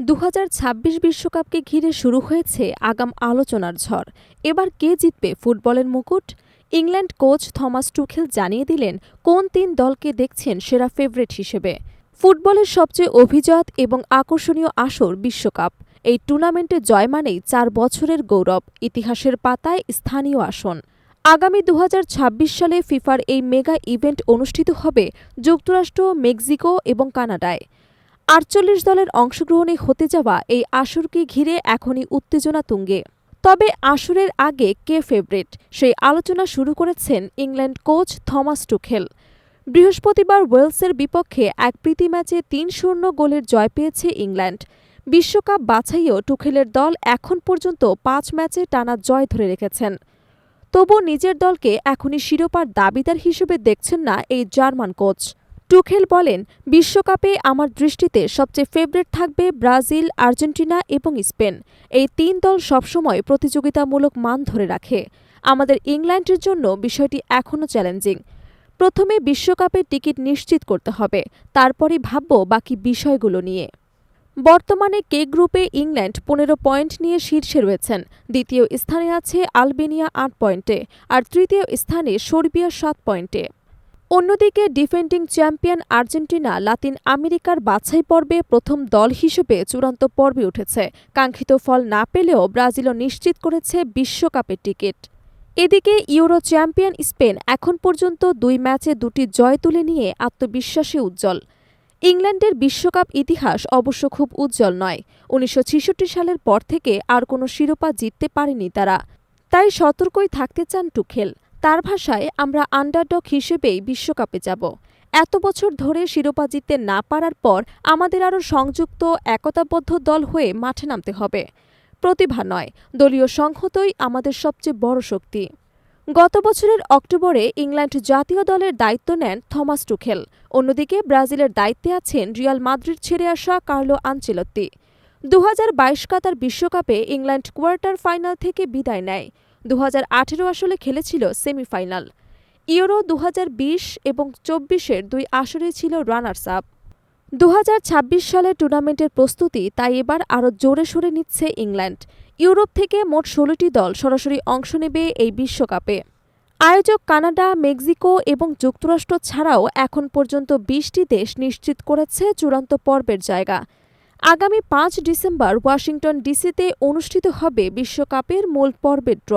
2026 বিশ্বকাপকে ঘিরে শুরু হয়েছে আগাম আলোচনার ঝড়। এবার কে জিতবে ফুটবলের মুকুট? ইংল্যান্ড কোচ থমাস টুখেল জানিয়ে দিলেন কোন তিন দলকে দেখছেন সেরা ফেভারিট হিসেবে। ফুটবলের সবচেয়ে অভিজাত এবং আকর্ষণীয় আসর বিশ্বকাপ। এই টুর্নামেন্টে জয় মানেই 4 বছরের গৌরব, ইতিহাসের পাতায় স্থানীয় আসন। আগামী 2026 সালে ফিফার এই মেগা ইভেন্ট অনুষ্ঠিত হবে যুক্তরাষ্ট্র, মেক্সিকো এবং কানাডায়। 48 দলের অংশগ্রহণে হতে যাওয়া এই আসরকে ঘিরে এখনই উত্তেজনা তুঙ্গে। তবে আসরের আগে কে ফেভারিট, সেই আলোচনা শুরু করেছেন ইংল্যান্ড কোচ থমাস টুখেল। বৃহস্পতিবার ওয়েলসের বিপক্ষে এক প্রীতি ম্যাচে ৩-০ গোলের জয় পেয়েছে ইংল্যান্ড। বিশ্বকাপ বাছাইয়েও টুখেলের দল এখন পর্যন্ত 5 ম্যাচে টানা জয় ধরে রেখেছেন। তবু নিজের দলকে এখনই শিরোপার দাবিদার হিসেবে দেখছেন না এই জার্মান কোচ। টুখেল বলেন, বিশ্বকাপে আমার দৃষ্টিতে সবচেয়ে ফেভারিট থাকবে ব্রাজিল, আর্জেন্টিনা এবং স্পেন। এই 3 দল সবসময় প্রতিযোগিতামূলক মান ধরে রাখে। আমাদের ইংল্যান্ডের জন্য বিষয়টি এখনও চ্যালেঞ্জিং। প্রথমে বিশ্বকাপের টিকিট নিশ্চিত করতে হবে, তারপরই ভাবব বাকি বিষয়গুলো নিয়ে। বর্তমানে কে গ্রুপে ইংল্যান্ড 15 পয়েন্ট নিয়ে শীর্ষে রয়েছেন। দ্বিতীয় স্থানে আছে আলবেনিয়া 8 পয়েন্টে, আর তৃতীয় স্থানে সার্বিয়া 7 পয়েন্টে। অন্যদিকে ডিফেন্ডিং চ্যাম্পিয়ন আর্জেন্টিনা লাতিন আমেরিকার বাছাই পর্বে প্রথম দল হিসেবে চূড়ান্ত পর্বে উঠেছে। কাঙ্ক্ষিত ফল না পেলেও ব্রাজিলও নিশ্চিত করেছে বিশ্বকাপের টিকিট। এদিকে ইউরো চ্যাম্পিয়ন স্পেন এখন পর্যন্ত 2 ম্যাচে 2টি জয় তুলে নিয়ে আত্মবিশ্বাসে উজ্জ্বল। ইংল্যান্ডের বিশ্বকাপ ইতিহাস অবশ্য খুব উজ্জ্বল নয়। 1966 সালের পর থেকে আর কোনো শিরোপা জিততে পারেনি তারা। তাই সতর্কই থাকতে চান টুখেল। তার ভাষায়, আমরা আন্ডারডগ হিসেবেই বিশ্বকাপে যাব। এত বছর ধরে শিরোপা জিততে না পারার পর আমাদের আরও সংযুক্ত, একতাবদ্ধ দল হয়ে মাঠে নামতে হবে। প্রতিভা নয়, দলীয় সংহতই আমাদের সবচেয়ে বড় শক্তি। গত বছরের অক্টোবরে ইংল্যান্ড জাতীয় দলের দায়িত্ব নেন থমাস টুখেল। অন্যদিকে ব্রাজিলের দায়িত্বে আছেন রিয়াল মাদ্রিদ ছেড়ে আসা কার্লো আনচেলত্তি। 2022 কাতার বিশ্বকাপে ইংল্যান্ড কোয়ার্টার ফাইনাল থেকে বিদায় নেয়। 2018 আসলে খেলেছিল সেমিফাইনাল। ইউরো 2020 এবং 24-এর 2 আসরে ছিল রানার্স আপ। 2026 সালের টুর্নামেন্টের প্রস্তুতি তাই এবার আরও জোরে সোরে নিচ্ছে ইংল্যান্ড। ইউরোপ থেকে মোট 16টি দল সরাসরি অংশ নেবে এই বিশ্বকাপে। আয়োজক কানাডা, মেক্সিকো এবং যুক্তরাষ্ট্র ছাড়াও এখন পর্যন্ত 20টি দেশ নিশ্চিত করেছে চূড়ান্ত পর্বের জায়গা। আগামী 5 ডিসেম্বর ওয়াশিংটন ডিসিতে অনুষ্ঠিত হবে বিশ্বকাপের মূল পর্বের ড্র।